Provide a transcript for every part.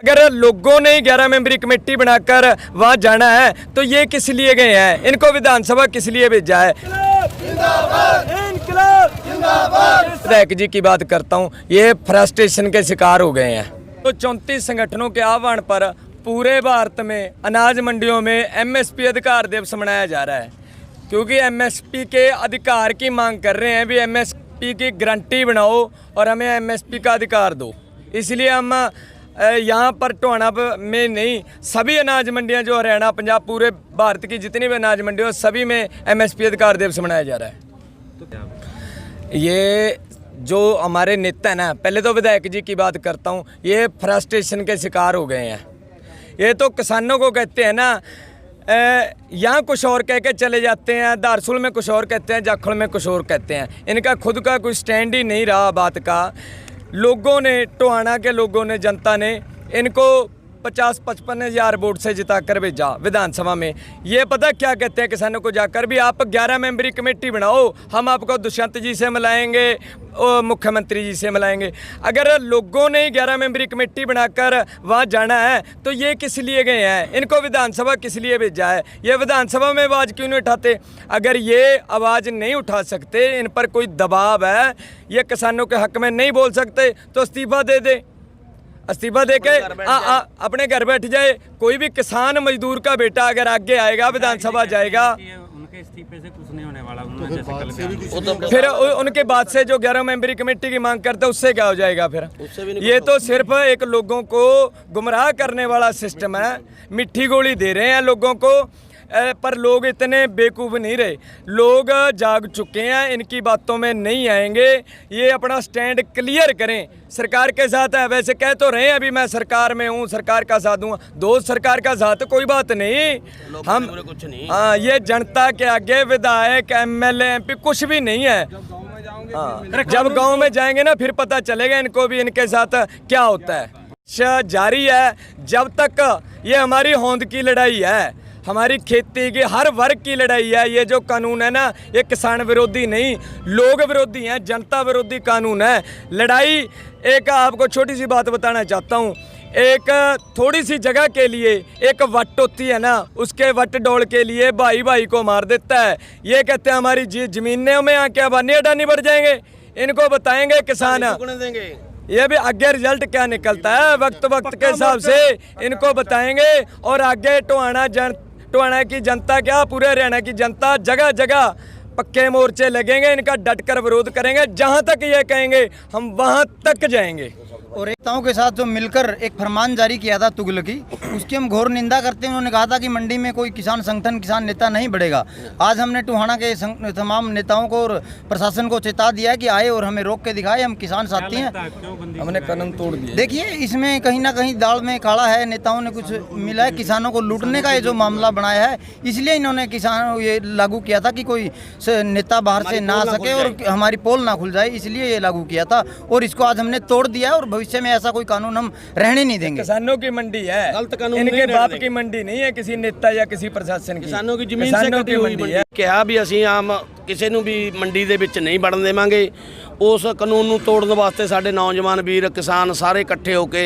अगर लोगों ने 11 मेंबरी कमेटी बनाकर वहां जाना है तो ये किस लिए गए हैं, इनको विधानसभा किस लिए भेजा है। विधायक जी की बात करता हूं, ये फ्रस्ट्रेशन के शिकार हो गए हैं। तो 34 संगठनों के आह्वान पर पूरे भारत में अनाज मंडियों में एमएसपी अधिकार दिवस मनाया जा रहा है, क्योंकि एमएसपी के अधिकार की मांग कर रहे हैं। भी एमएसपी की गारंटी बनाओ और हमें एमएसपी का अधिकार दो। इसलिए हम यहाँ पर टोहाना में नहीं, सभी अनाज मंडियाँ जो हरियाणा, पंजाब, पूरे भारत की जितनी भी अनाज मंडियाँ सभी में एमएसपी अधिकार दिवस मनाया जा रहा है। ये जो हमारे नेता है ना, पहले तो विधायक जी की बात करता हूँ, ये फ्रस्ट्रेशन के शिकार हो गए हैं। ये तो किसानों को कहते हैं ना, यहाँ कुछ और कह के चले जाते हैं, दारसूल में कुछ और कहते हैं, जाखड़ में कुछ और कहते हैं। इनका खुद का कोई स्टैंड ही नहीं रहा बात का। लोगों ने, टोहाना के लोगों ने, जनता ने इनको 50-55 हज़ार वोट से जिता कर भेजा विधानसभा में। ये पता क्या कहते हैं किसानों को जाकर भी, आप 11 मेंबरी कमेटी बनाओ, हम आपको दुष्यंत जी से मिलाएंगे और मुख्यमंत्री जी से मिलाएंगे। अगर लोगों ने 11 मेंबरी कमेटी बनाकर वहाँ जाना है तो ये किस लिए गए हैं, इनको विधानसभा किस लिए भेजा है। ये विधानसभा में आवाज़ क्यों नहीं उठाते। अगर ये आवाज़ नहीं उठा सकते, इन पर कोई दबाव है, ये किसानों के हक में नहीं बोल सकते, तो इस्तीफा दे दे। इस्तीफा दे के अपने घर बैठ जाए। कोई भी किसान मजदूर का बेटा अगर आगे आएगा, विधानसभा जाएगा, उनके इस्तीफे से कुछ नहीं होने वाला। फिर उनके बाद से जो 11 मेंबरी कमेटी की मांग करते हैं उससे क्या हो जाएगा। फिर ये तो सिर्फ एक लोगों को गुमराह करने वाला सिस्टम है। मिट्टी गोली दे रहे हैं लोगों को, पर लोग इतने बेवकूफ़ नहीं रहे। लोग जाग चुके हैं, इनकी बातों में नहीं आएंगे। ये अपना स्टैंड क्लियर करें, सरकार के साथ है। वैसे कह तो रहे हैं अभी मैं सरकार में हूँ, सरकार का साथ दूँगा। दोस्त सरकार का साथ कोई बात नहीं, हम कुछ नहीं। हाँ, ये जनता के आगे विधायक, एमएलए, एमपी कुछ भी नहीं है। जब गाँव में जाएंगे ना फिर पता चलेगा इनको भी इनके साथ क्या होता है। जारी है जब तक ये हमारी होंद की लड़ाई है, हमारी खेती की हर वर्ग की लड़ाई है। ये जो कानून है ना, ये किसान विरोधी नहीं, लोग विरोधी हैं, जनता विरोधी कानून है। लड़ाई, एक आपको छोटी सी बात बताना चाहता हूँ। एक थोड़ी सी जगह के लिए एक वट होती है ना, उसके वट डोल के लिए भाई भाई को मार देता है। ये कहते हैं हमारी जमीनों में आके अबानी अडानी बढ़ जाएंगे। इनको बताएंगे किसान देंगे, ये भी आगे रिजल्ट क्या निकलता है वक्त के हिसाब से इनको बताएंगे। और आगे टोहाना की जनता क्या, पूरे हरियाणा की जनता जगह जगह पक्के मोर्चे लगेंगे, इनका डटकर विरोध करेंगे। जहां तक ये कहेंगे हम वहां तक जाएंगे। और नेताओं के साथ जो मिलकर एक फरमान जारी किया था तुगलकी, उसकी हम घोर निंदा करते हैं। उन्होंने कहा था कि मंडी में कोई किसान संगठन, किसान नेता नहीं बढ़ेगा। आज हमने टोहाना के तमाम नेताओं को और प्रशासन को चेता दिया कि आए और हमें रोक के दिखाए, हम किसान साथी हैं, हमने कानून तोड़ दिया। देखिए, इसमें कहीं ना कहीं दाल में काला है। नेताओं ने कुछ मिला है, किसानों को लूटने का ये जो मामला बनाया है, इसलिए इन्होंने किसानों ये लागू किया था कि कोई नेता बाहर से ना आ सके और हमारी पोल ना खुल जाए, इसलिए ये लागू किया था। और इसको आज हमने तोड़ दिया और भविष्य में ऐसा कोई कानून हम रहने नहीं देंगे। किसानों की मंडी है, गलत कानून, इनके बाप की मंडी नहीं है किसी नेता या किसी प्रशासन की। किसानों की ਜ਼ਮੀਨ से कटी हुई मंडी है। ਕਿਹਾ ਵੀ ਅਸੀਂ ਆਮ ਕਿਸੇ ਨੂੰ ਵੀ ਮੰਡੀ ਦੇ ਵਿੱਚ ਨਹੀਂ ਵੜਨ ਦੇਵਾਂਗੇ। ਉਸ ਕਾਨੂੰਨ ਨੂੰ ਤੋੜਨ ਵਾਸਤੇ ਸਾਡੇ ਨੌਜਵਾਨ ਵੀਰ ਕਿਸਾਨ ਸਾਰੇ ਇਕੱਠੇ ਹੋ ਕੇ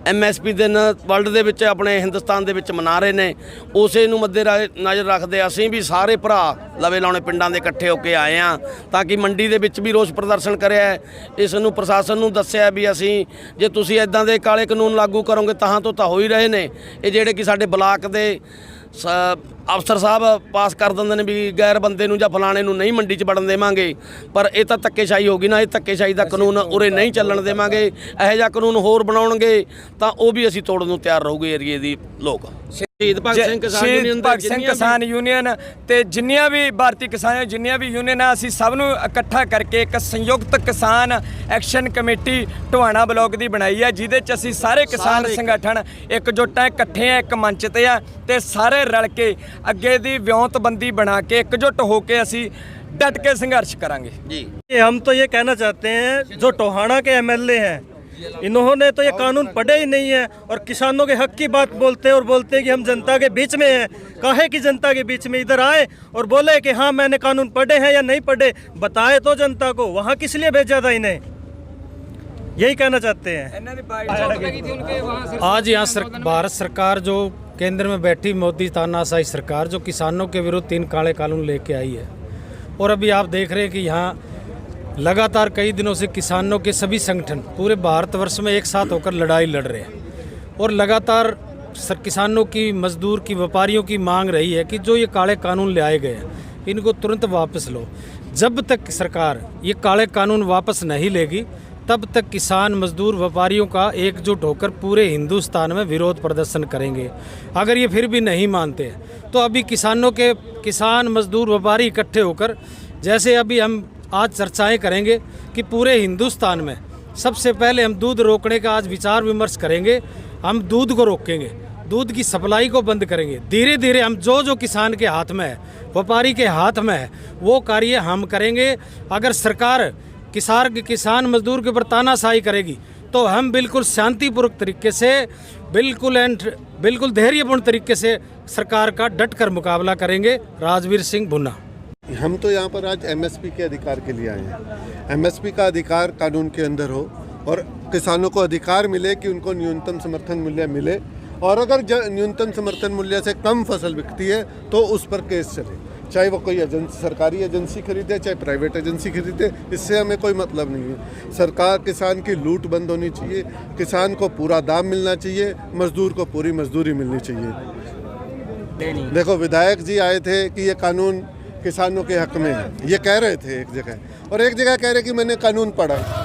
ਐਮਐਸਪੀ ਦਿਨ ਵਰਲਡ ਦੇ ਵਿੱਚ ਆਪਣੇ ਹਿੰਦੁਸਤਾਨ ਦੇ ਵਿੱਚ ਮਨਾ ਰਹੇ ਨੇ। ਉਸੇ ਨੂੰ ਮੱਦੇ ਨਜ਼ਰ ਰੱਖਦੇ ਅਸੀਂ ਵੀ ਸਾਰੇ ਭਰਾ ਲਵੇ ਲਾਉਣੇ ਪਿੰਡਾਂ ਦੇ ਇਕੱਠੇ ਹੋ ਕੇ ਆਏ ਆ, ਤਾਂ ਕਿ ਮੰਡੀ ਦੇ ਵਿੱਚ ਵੀ ਰੋਸ ਪ੍ਰਦਰਸ਼ਨ ਕਰਿਆ। ਇਸ ਨੂੰ ਪ੍ਰਸ਼ਾਸਨ ਨੂੰ ਦੱਸਿਆ ਵੀ ਅਸੀਂ ਜੇ ਤੁਸੀਂ ਇਦਾਂ ਦੇ ਕਾਲੇ ਕਾਨੂੰਨ ਲਾਗੂ ਕਰੋਗੇ ਤਾਂ ਹੋ ਹੀ ਰਹੇ ਨੇ। ਇਹ ਜਿਹੜੇ ਕਿ ਸਾਡੇ ਬਲਾਕ ਦੇ ਅਫਸਰ ਸਾਹਿਬ ਪਾਸ ਕਰ ਦਿੰਦੇ ਨੇ ਵੀ ਗੈਰ ਬੰਦੇ ਨੂੰ ਜਾਂ ਫਲਾਣੇ ਨੂੰ ਨਹੀਂ ਮੰਡੀ 'ਚ ਵੜਨ ਦੇਵਾਂਗੇ, ਪਰ ਇਹ ਤਾਂ ਧੱਕੇਸ਼ਾਹੀ ਹੋ ਗਈ ਨਾ। ਇਹ ਧੱਕੇਸ਼ਾਹੀ ਦਾ ਕਾਨੂੰਨ ਉਰੇ ਨਹੀਂ ਚੱਲਣ ਦੇਵਾਂਗੇ। ਇਹੋ ਜਿਹਾ ਕਾਨੂੰਨ ਹੋਰ ਬਣਾਉਣਗੇ ਤਾਂ ਉਹ ਵੀ ਅਸੀਂ ਤੋੜਨ ਨੂੰ ਤਿਆਰ ਰਹੂਗੇ ਏਰੀਏ ਦੀ ਲੋਕ। ਸ਼ਹੀਦ ਭਗਤ ਸਿੰਘ ਕਿਸਾਨ ਯੂਨੀਅਨ ਤੇ ਜਿੰਨੀਆਂ ਵੀ ਭਾਰਤੀ ਕਿਸਾਨ ਜਿੰਨੀਆਂ ਵੀ ਯੂਨੀਅਨ ਆ, ਅਸੀਂ ਸਭ ਨੂੰ ਇਕੱਠਾ ਕਰਕੇ ਇੱਕ ਸੰਯੁਕਤ ਕਿਸਾਨ ਐਕਸ਼ਨ ਕਮੇਟੀ ਟੋਹਾਣਾ ਬਲਾਕ ਦੀ ਬਣਾਈ ਹੈ, ਜਿਹਦੇ 'ਚ ਅਸੀਂ ਸਾਰੇ ਕਿਸਾਨ ਸੰਗਠਨ ਇਕਜੁੱਟ ਆ, ਇਕੱਠੇ ਆ, ਇੱਕ ਮੰਚ ਤੇ ਆ, ਤੇ ਸਾਰੇ ਰਲ ਕੇ ਅੱਗੇ ਦੀ ਵਿਉਂਤਬੰਦੀ ਬਣਾ ਕੇ इकजुट होके असी डट के संघर्ष करेंगे जी। हम तो ये कहना चाहते हैं, जो टोहाना के एमएलए हैं, इन्होंने तो ये कानून पढ़े ही नहीं है और किसानों के हक की बात बोलते हैं और बोलते हैं कि हम जनता के बीच में हैं। काहे की जनता के बीच में इधर आए और बोले कि हाँ मैंने कानून पढ़े हैं या नहीं पढ़े, बताए तो जनता को। वहाँ किस लिए भेजा था इन्हें? यही कहना चाहते हैं। आज यहाँ भारत सरकार जो केंद्र में बैठी मोदी तानाशाही सरकार जो किसानों के विरुद्ध 3 काले कानून लेके आई है, और अभी आप देख रहे हैं कि यहाँ लगातार कई दिनों से किसानों के सभी संगठन पूरे भारतवर्ष में एक साथ होकर लड़ाई लड़ रहे हैं, और लगातार किसानों की, मजदूर की, व्यापारियों की मांग रही है कि जो ये काले कानून ले आए गए हैं इनको तुरंत वापस लो। जब तक सरकार ये काले कानून वापस नहीं लेगी तब तक किसान, मजदूर, व्यापारियों का एकजुट होकर पूरे हिंदुस्तान में विरोध प्रदर्शन करेंगे। अगर ये फिर भी नहीं मानते तो अभी किसान, मजदूर, व्यापारी इकट्ठे होकर, जैसे अभी हम आज चर्चाएं करेंगे कि पूरे हिंदुस्तान में सबसे पहले हम दूध रोकने का आज विचार विमर्श करेंगे। हम दूध को रोकेंगे, दूध की सप्लाई को बंद करेंगे। धीरे धीरे हम जो किसान के हाथ में है, व्यापारी के हाथ में है, वो कार्य हम करेंगे। अगर सरकार किसान मजदूर के ऊपर तानाशाही करेगी तो हम बिल्कुल शांतिपूर्वक तरीके से, बिल्कुल धैर्यपूर्ण तरीके से सरकार का डट कर मुकाबला करेंगे। राजवीर सिंह भुन्ना। हम तो यहाँ पर आज एमएसपी के अधिकार के लिए आए हैं। एमएसपी का अधिकार कानून के अंदर हो और किसानों को अधिकार मिले कि उनको न्यूनतम समर्थन मूल्य मिले, और अगर न्यूनतम समर्थन मूल्य से कम फसल बिकती है तो उस पर केस चले, चाहे वो कोई सरकारी एजेंसी खरीदे चाहे प्राइवेट एजेंसी खरीदे, इससे हमें कोई मतलब नहीं है। सरकार किसान की लूट बंद होनी चाहिए, किसान को पूरा दाम मिलना चाहिए, मजदूर को पूरी मजदूरी मिलनी चाहिए। देखो, विधायक जी आए थे कि ये कानून किसानों के हक में है, ये कह रहे थे एक जगह, और एक जगह कह रहे कि मैंने कानून पढ़ा।